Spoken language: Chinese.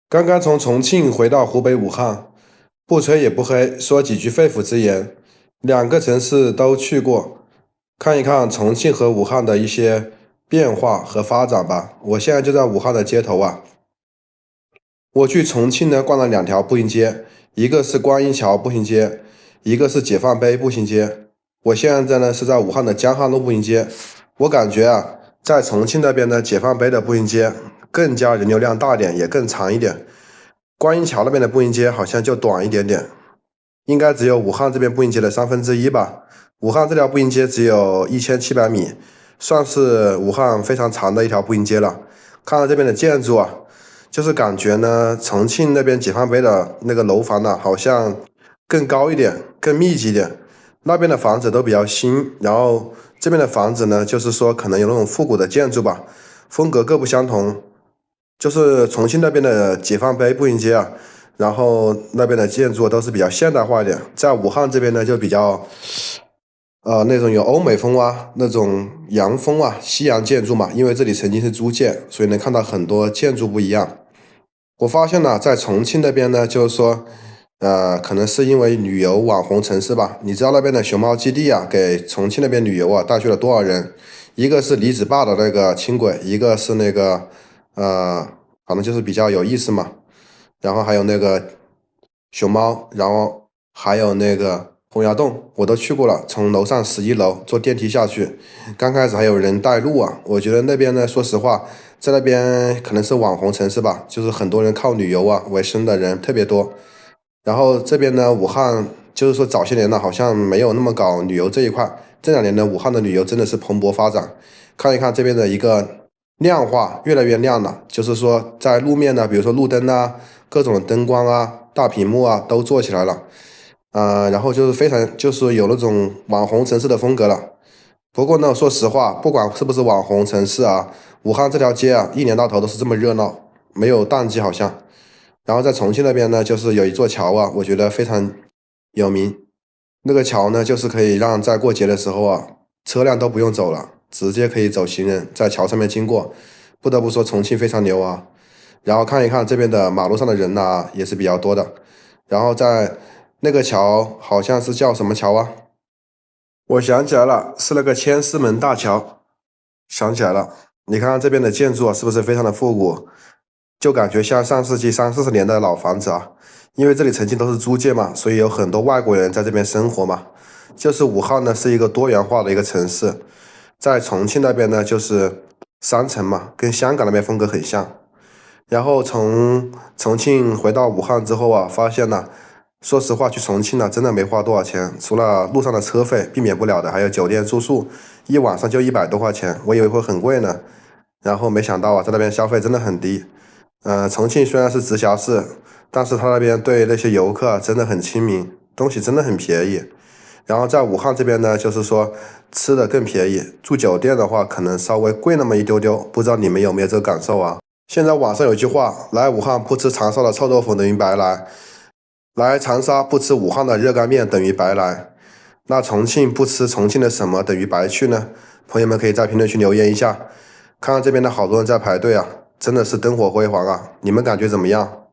刚刚从重庆回到湖北武汉，不吹也不黑，说几句肺腑之言。两个城市都去过，看一看重庆和武汉的一些变化和发展吧。我现在就在武汉的街头啊。我去重庆呢，逛了两条步行街，一个是观音桥步行街，一个是解放碑步行街。我现在呢是在武汉的江汉路步行街。我感觉啊，在重庆那边的解放碑的步行街更加人流量大点，也更长一点。观音桥那边的步行街好像就短一点点，应该只有武汉这边步行街的1/3吧。武汉这条步行街只有1700米，算是武汉非常长的一条步行街了。看到这边的建筑啊，就是感觉呢，重庆那边解放碑的那个楼房呢，好像更高一点，更密集一点。那边的房子都比较新，然后这边的房子呢，就是说可能有那种复古的建筑吧，风格各不相同。就是重庆那边的解放碑步行街啊，然后那边的建筑都是比较现代化一点，在武汉这边呢就比较那种有欧美风啊，那种洋风啊，西洋建筑嘛，因为这里曾经是租界，所以能看到很多建筑不一样。我发现呢，在重庆那边呢，就是说，可能是因为旅游网红城市吧。你知道那边的熊猫基地啊，给重庆那边旅游啊带去了多少人？一个是李子坝的那个轻轨，一个是那个反正就是比较有意思嘛。然后还有那个熊猫，然后还有那个洪崖洞，我都去过了。从楼上11楼坐电梯下去，刚开始还有人带路啊。我觉得那边呢，说实话，在那边可能是网红城市吧，就是很多人靠旅游啊为生的人特别多。然后这边呢，武汉就是说早些年呢，好像没有那么搞旅游这一块。这2年呢，武汉的旅游真的是蓬勃发展。看一看这边的一个亮化，越来越亮了。就是说在路面呢，比如说路灯啊，各种灯光啊、大屏幕啊都做起来了。然后就是非常就是有那种网红城市的风格了。不过呢，说实话，不管是不是网红城市啊，武汉这条街啊，一年到头都是这么热闹，没有淡季好像。然后在重庆那边呢，就是有一座桥啊，我觉得非常有名。那个桥呢，就是可以让在过节的时候啊，车辆都不用走了，直接可以走行人在桥上面经过。不得不说，重庆非常牛啊。然后看一看这边的马路上的人呐、也是比较多的。然后在那个桥好像是叫什么桥啊？我想起来了，是那个千厮门大桥。想起来了，你看看这边的建筑啊，是不是非常的复古？就感觉像上世纪30、40年的老房子啊。因为这里曾经都是租界嘛，所以有很多外国人在这边生活嘛。就是武汉呢是一个多元化的一个城市，在重庆那边呢就是山城嘛，跟香港那边风格很像。然后从重庆回到武汉之后啊，发现呢，说实话去重庆呢真的没花多少钱，除了路上的车费避免不了的，还有酒店住宿，一晚上就100多块钱，我以为会很贵呢。然后没想到啊，在那边消费真的很低。重庆虽然是直辖市，但是他那边对那些游客啊真的很亲民，东西真的很便宜。然后在武汉这边呢，就是说吃的更便宜，住酒店的话可能稍微贵那么一丢丢，不知道你们有没有这个感受啊？现在网上有句话，来武汉不吃长沙的臭豆腐等于白来，来长沙不吃武汉的热干面等于白来。那重庆不吃重庆的什么等于白去呢？朋友们可以在评论区留言一下。看看这边的好多人在排队啊，真的是灯火辉煌啊，你们感觉怎么样？